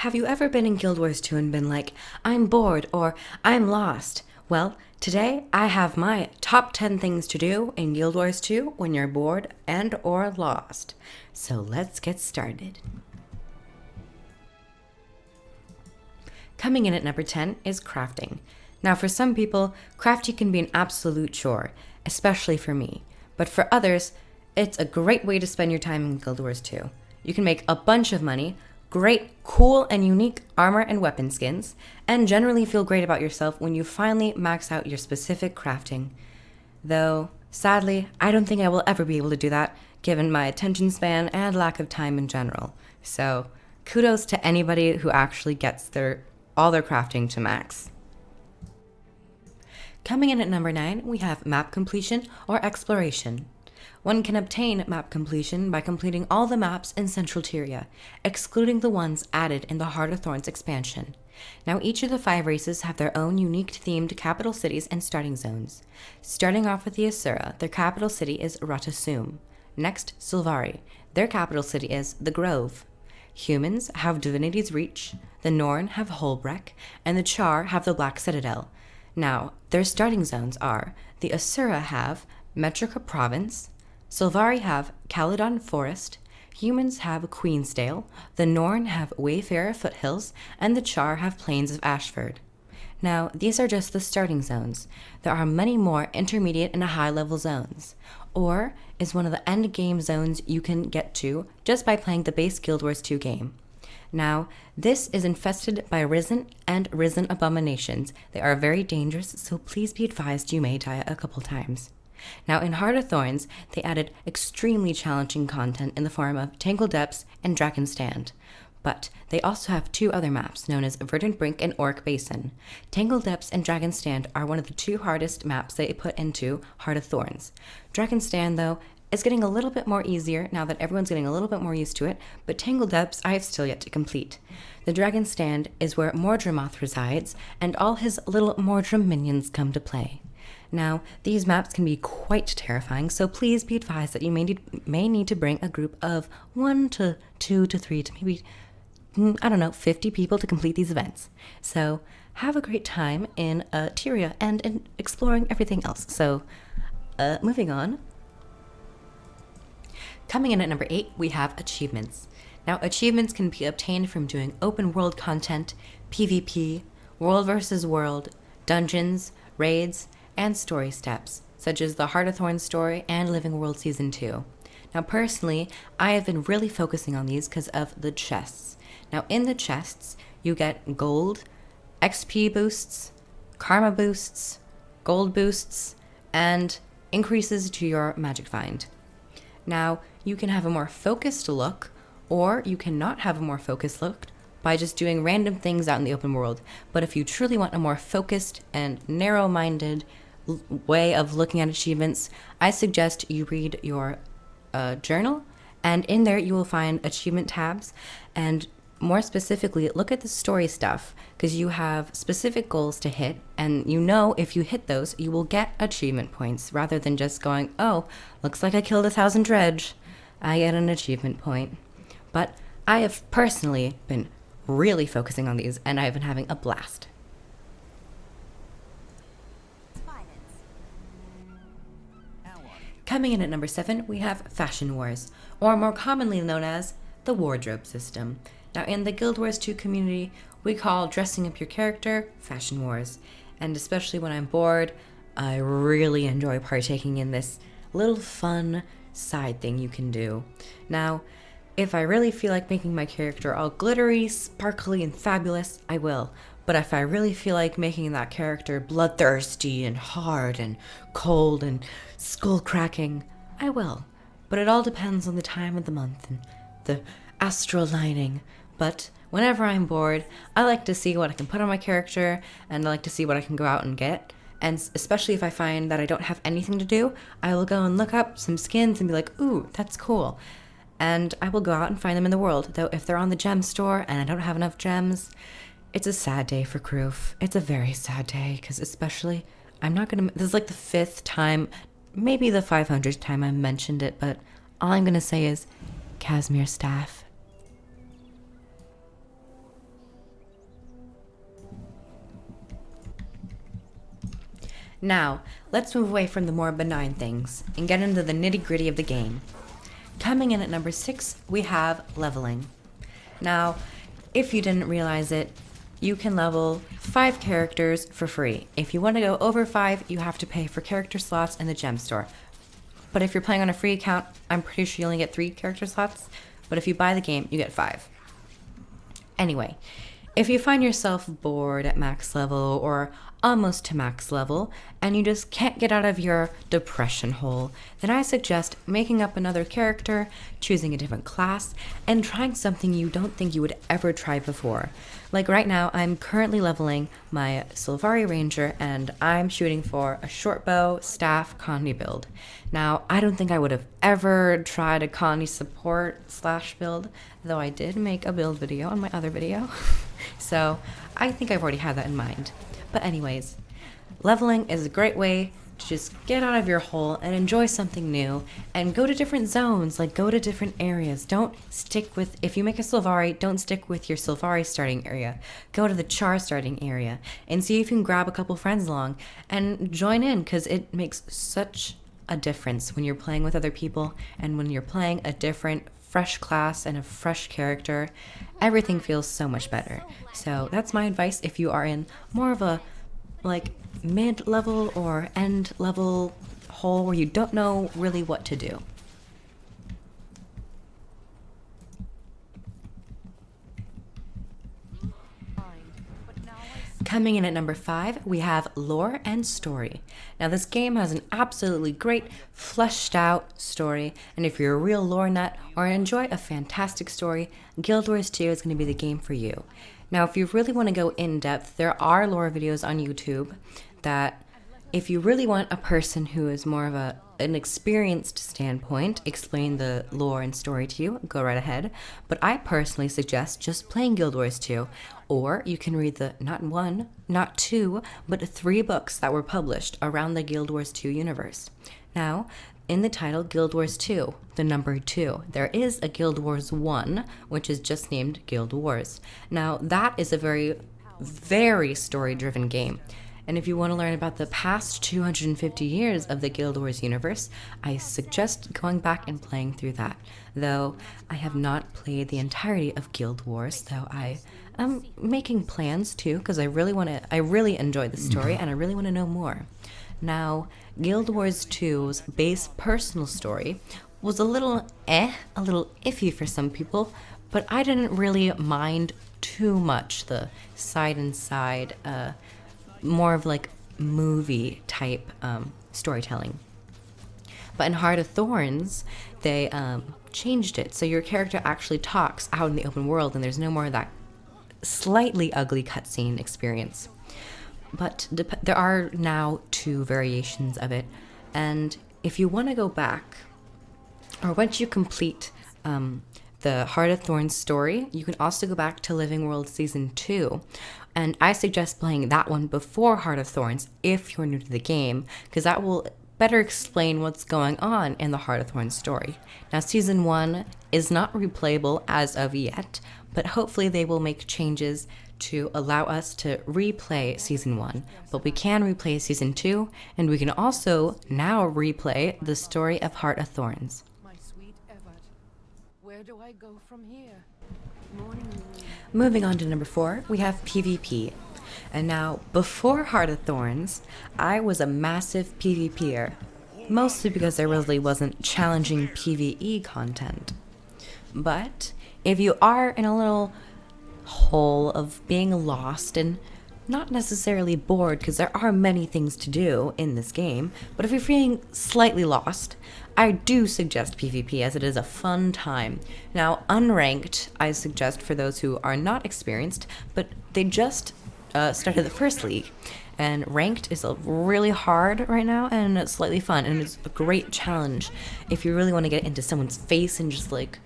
have you ever been in Guild Wars 2 and been like, I'm bored or I'm lost? Well, today I have my top 10 things to do in Guild Wars 2 when you're bored and or lost. So let's get started. Coming in at number 10 is crafting. Now for some people, crafting can be an absolute chore, especially for me. But for others, it's a great way to spend your time in Guild Wars 2. You can make a bunch of money, great, cool, and unique armor and weapon skins, and generally feel great about yourself when you finally max out your specific crafting. Though, sadly, I don't think I will ever be able to do that, given my attention span and lack of time in general. So, kudos to anybody who actually gets all their crafting to max. Coming in at number 9, we have map completion or exploration. One can obtain map completion by completing all the maps in Central Tyria, excluding the ones added in the Heart of Thorns expansion. Now each of the 5 races have their own unique themed capital cities and starting zones. Starting off with the Asura, their capital city is Ratasum. Next, Sylvari, their capital city is The Grove. Humans have Divinity's Reach, the Norn have Holbreck, and the Char have the Black Citadel. Now, their starting zones are, the Asura have Metrica Province, Sylvari have Caledon Forest, humans have Queensdale, the Norn have Wayfarer Foothills, and the Char have Plains of Ashford. Now, these are just the starting zones. There are many more intermediate and high-level zones. Or is one of the end game zones you can get to just by playing the base Guild Wars 2 game. Now, this is infested by Risen and Risen abominations. They are very dangerous, so please be advised you may die a couple times. Now, in Heart of Thorns, they added extremely challenging content in the form of Tangled Depths and Dragon Stand. But they also have 2 other maps, known as Verdant Brink and Orc Basin. Tangled Depths and Dragon Stand are one of the 2 hardest maps they put into Heart of Thorns. Dragon Stand, though, is getting a little bit more easier now that everyone's getting a little bit more used to it, but Tangled Depths I have still yet to complete. The Dragon Stand is where Mordremoth resides, and all his little Mordrem minions come to play. Now, these maps can be quite terrifying, so please be advised that you may need to bring a group of 1 to 2 to 3 to maybe, 50 people to complete these events. So, have a great time in Tyria and in exploring everything else. So, moving on. Coming in at number 8, we have achievements. Now, achievements can be obtained from doing open world content, PvP, world versus world, dungeons, raids, and story steps, such as the Heart of Thorns story and Living World Season 2. Now, personally, I have been really focusing on these because of the chests. Now, in the chests, you get gold, XP boosts, karma boosts, gold boosts, and increases to your magic find. Now, you can have a more focused look, or you cannot have a more focused look by just doing random things out in the open world. But if you truly want a more focused and narrow-minded way of looking at achievements, I suggest you read your journal, and in there you will find achievement tabs, and more specifically, look at the story stuff, because you have specific goals to hit, and you know if you hit those, you will get achievement points, rather than just going, oh, looks like I killed 1,000 dredge, I get an achievement point. But I have personally been really focusing on these, and I've been having a blast. Coming in at number 7, we have Fashion Wars, or more commonly known as the wardrobe system. Now, in the Guild Wars 2 community, we call dressing up your character Fashion Wars, and especially when I'm bored, I really enjoy partaking in this little fun side thing you can do. Now, if I really feel like making my character all glittery, sparkly, and fabulous, I will. But if I really feel like making that character bloodthirsty and hard and cold and skull-cracking, I will. But it all depends on the time of the month and the astral lining. But whenever I'm bored, I like to see what I can put on my character, and I like to see what I can go out and get. And especially if I find that I don't have anything to do, I will go and look up some skins and be like, ooh, that's cool. And I will go out and find them in the world. Though if they're on the gem store and I don't have enough gems, it's a sad day for Kroof. It's a very sad day, because especially, this is like the 5th time, maybe the 500th time I mentioned it, but all I'm going to say is, Casimir staff. Now, let's move away from the more benign things and get into the nitty-gritty of the game. Coming in at number 6, we have leveling. Now, if you didn't realize it, you can level 5 characters for free. If you want to go over 5, you have to pay for character slots in the gem store. But if you're playing on a free account, I'm pretty sure you only get 3 character slots. But if you buy the game, you get 5. Anyway, if you find yourself bored at max level or almost to max level, and you just can't get out of your depression hole, then I suggest making up another character, choosing a different class, and trying something you don't think you would ever try before. Like right now, I'm currently leveling my Sylvari Ranger, and I'm shooting for a short bow, staff, colony build. Now, I don't think I would have ever tried a colony support / build, though I did make a build video on my other video. So I think I've already had that in mind. But anyways, leveling is a great way to just get out of your hole and enjoy something new and go to different zones, like go to different areas. Don't stick with, if you make a Sylvari, don't stick with your Sylvari starting area. Go to the Char starting area and see if you can grab a couple friends along and join in, because it makes such a difference when you're playing with other people and when you're playing a different fresh class and a fresh character. Everything feels so much better. So that's my advice if you are in more of a like mid-level or end-level hole where you don't know really what to do. Coming in at number 5, we have lore and story. Now this game has an absolutely great, fleshed out story, and if you're a real lore nut or enjoy a fantastic story, Guild Wars 2 is going to be the game for you. Now if you really want to go in depth, there are lore videos on YouTube that, if you really want a person who is more of an experienced standpoint explain the lore and story to you, go right ahead. But I personally suggest just playing Guild Wars 2, or you can read the not 1, not 2, but 3 books that were published around the Guild Wars 2 universe. Now, in the title Guild Wars 2, the number 2, there is a Guild Wars 1, which is just named Guild Wars. Now, that is a very, very story-driven game. And if you want to learn about the past 250 years of the Guild Wars universe, I suggest going back and playing through that. Though I have not played the entirety of Guild Wars, though I am making plans to, because I really enjoy the story and I really want to know more. Now, Guild Wars 2's base personal story was a little iffy for some people, but I didn't really mind too much the side-and-side, more of like movie type storytelling. But in Heart of Thorns, they changed it so your character actually talks out in the open world and there's no more of that slightly ugly cutscene experience. But there are now 2 variations of it, and if you want to go back, or once you complete the Heart of Thorns story, you can also go back to Living World Season 2. And I suggest playing that one before Heart of Thorns if you're new to the game, because that will better explain what's going on in the Heart of Thorns story. Now, Season 1 is not replayable as of yet, but hopefully they will make changes to allow us to replay Season 1. But we can replay Season 2, and we can also now replay the story of Heart of Thorns. My sweet Everett, where do I go from here? Moving on to number 4, we have PvP. And now, before Heart of Thorns, I was a massive PvPer, mostly because there really wasn't challenging PvE content. But if you are in a little hole of being lost and not necessarily bored, because there are many things to do in this game, but if you're feeling slightly lost, I do suggest PvP, as it is a fun time. Now, unranked, I suggest for those who are not experienced, but they just started the first league. And ranked is really hard right now, and it's slightly fun, and it's a great challenge if you really want to get into someone's face and just like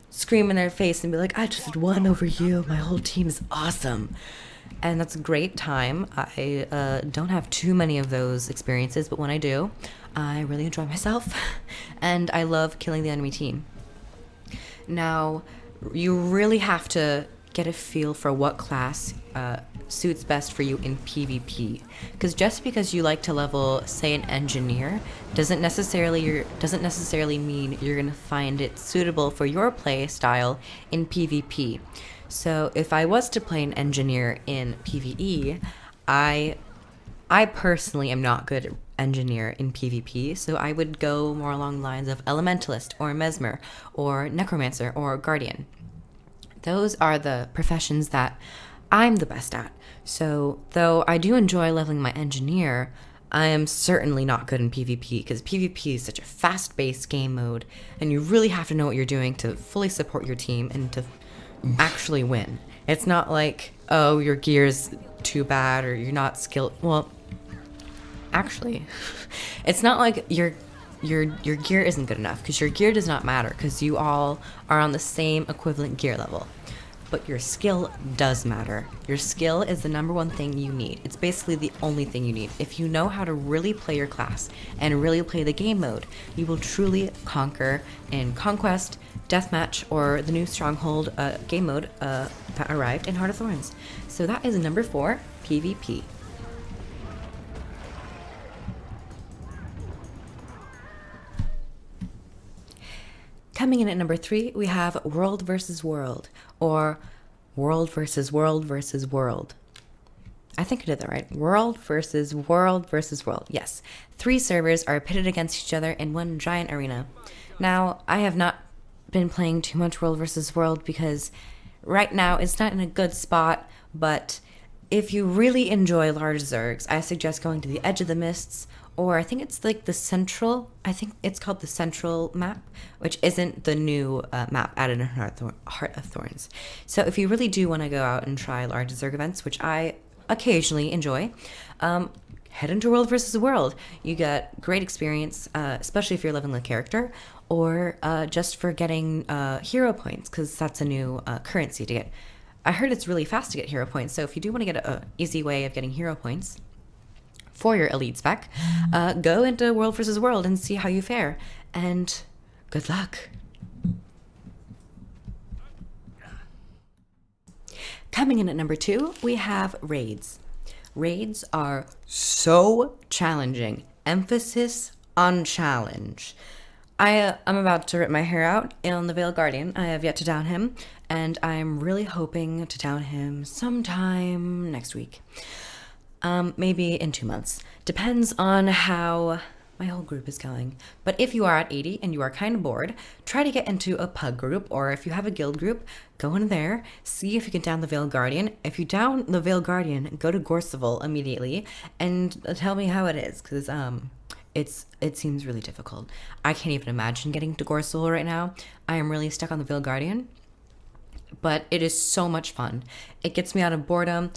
scream in their face and be like, I just won over you, my whole team is awesome. And that's a great time. I don't have too many of those experiences, but when I do, I really enjoy myself, and I love killing the enemy team. Now, you really have to get a feel for what class suits best for you in PvP. Because just because you like to level, say, an engineer, doesn't necessarily mean you're gonna find it suitable for your play style in PvP. So if I was to play an engineer in PvE, I personally am not good at engineer in PvP, so I would go more along the lines of elementalist or mesmer or necromancer or guardian. Those are the professions that I'm the best at. So, though I do enjoy leveling my engineer, I am certainly not good in PvP because PvP is such a fast paced game mode, and you really have to know what you're doing to fully support your team and to actually win. It's not like, oh, your gear's too bad or you're not skilled. Well, actually, it's not like your gear isn't good enough, because your gear does not matter because you all are on the same equivalent gear level. But your skill does matter. Your skill is the number one thing you need. It's basically the only thing you need. If you know how to really play your class and really play the game mode, you will truly conquer in Conquest, Deathmatch, or the new Stronghold game mode that arrived in Heart of Thorns. So that is number 4, PvP. Coming in at number 3, we have World versus World, or World versus World versus World. I think I did that right. World versus World versus World. Yes. 3 servers are pitted against each other in one giant arena. Now, I have not been playing too much World versus World because right now it's not in a good spot, but if you really enjoy large zergs, I suggest going to the Edge of the Mists, or I think it's like the central, I think it's called the central map, which isn't the new map added in Heart of Thorns. So if you really do want to go out and try large zerg events, which I occasionally enjoy, head into World versus World. You get great experience, especially if you're leveling the character, or just for getting hero points, because that's a new currency to get. I heard it's really fast to get hero points, so if you do want to get an easy way of getting hero points for your elite spec, go into World versus World and see how you fare. And good luck. Coming in at number 2, we have raids. Raids are so challenging. Emphasis on challenge. I'm about to rip my hair out on the Veiled Guardian. I have yet to down him, and I'm really hoping to down him sometime next week. Maybe in 2 months. Depends on how my whole group is going. But if you are at 80 and you are kind of bored, try to get into a pug group, or if you have a guild group, go in there, see if you can down the Veiled Guardian. If you down the Veiled Guardian, go to Gorseval immediately and tell me how it is, because it seems really difficult. I can't even imagine getting to Gorseval right now. I am really stuck on the Veiled Guardian, but it is so much fun. It gets me out of boredom.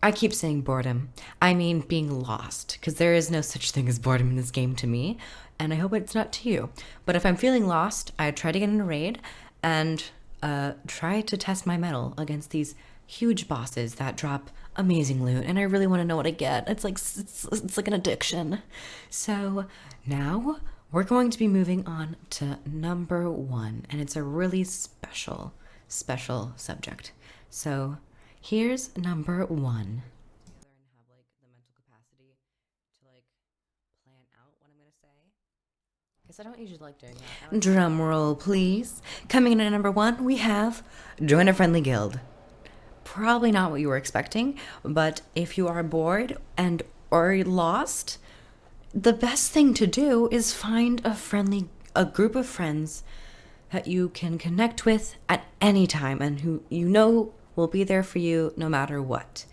I keep saying boredom. I mean being lost, because there is no such thing as boredom in this game to me, and I hope it's not to you. But if I'm feeling lost, I try to get in a raid and try to test my mettle against these huge bosses that drop amazing loot, and I really want to know what I get. It's like an addiction. So now we're going to be moving on to number 1, and it's a really special subject. So here's number 1. Have like the mental capacity to like plan out what I'm gonna say, because I don't usually like doing that. Drum roll, please. Coming in at number 1, we have join a friendly guild. Probably not what you were expecting, but if you are bored and or lost, the best thing to do is find a group of friends that you can connect with at any time and who you know will be there for you no matter what.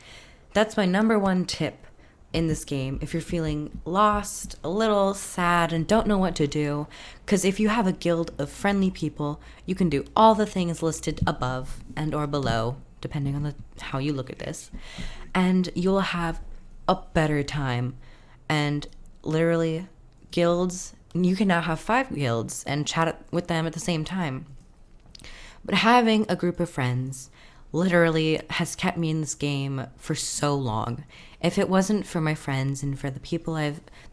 That's my number 1 tip in this game if you're feeling lost, a little sad, and don't know what to do. Because if you have a guild of friendly people, you can do all the things listed above and or below, depending on how you look at this, and you'll have a better time. And literally, guilds, you can now have 5 guilds and chat with them at the same time. But having a group of friends literally has kept me in this game for so long. If it wasn't for my friends and for the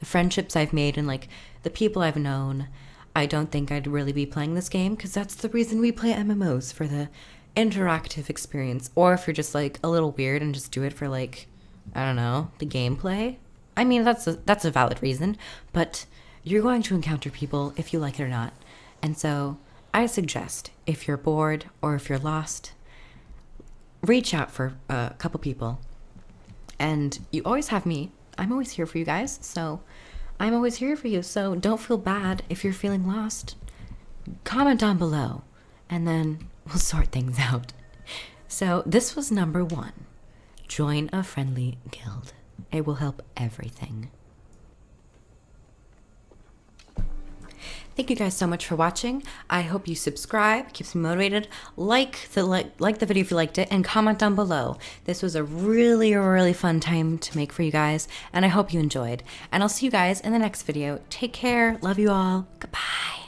friendships I've made and like the people I've known, I don't think I'd really be playing this game, because that's the reason we play MMOs, for the interactive experience, or if you're just like a little weird and just do it for like, I don't know, the gameplay. I mean, that's a valid reason, but you're going to encounter people if you like it or not. And so I suggest, if you're bored or if you're lost, reach out for a couple people. And you always have me. I'm always here for you guys. So I'm always here for you. So don't feel bad if you're feeling lost. Comment down below and then we'll sort things out. So this was number 1. Join a friendly guild. It will help everything. Thank you guys so much for watching. I hope you subscribe, keeps me motivated. Like the video if you liked it, and comment down below. This was a really fun time to make for you guys, and I hope you enjoyed. And I'll see you guys in the next video. Take care. Love you all. Goodbye.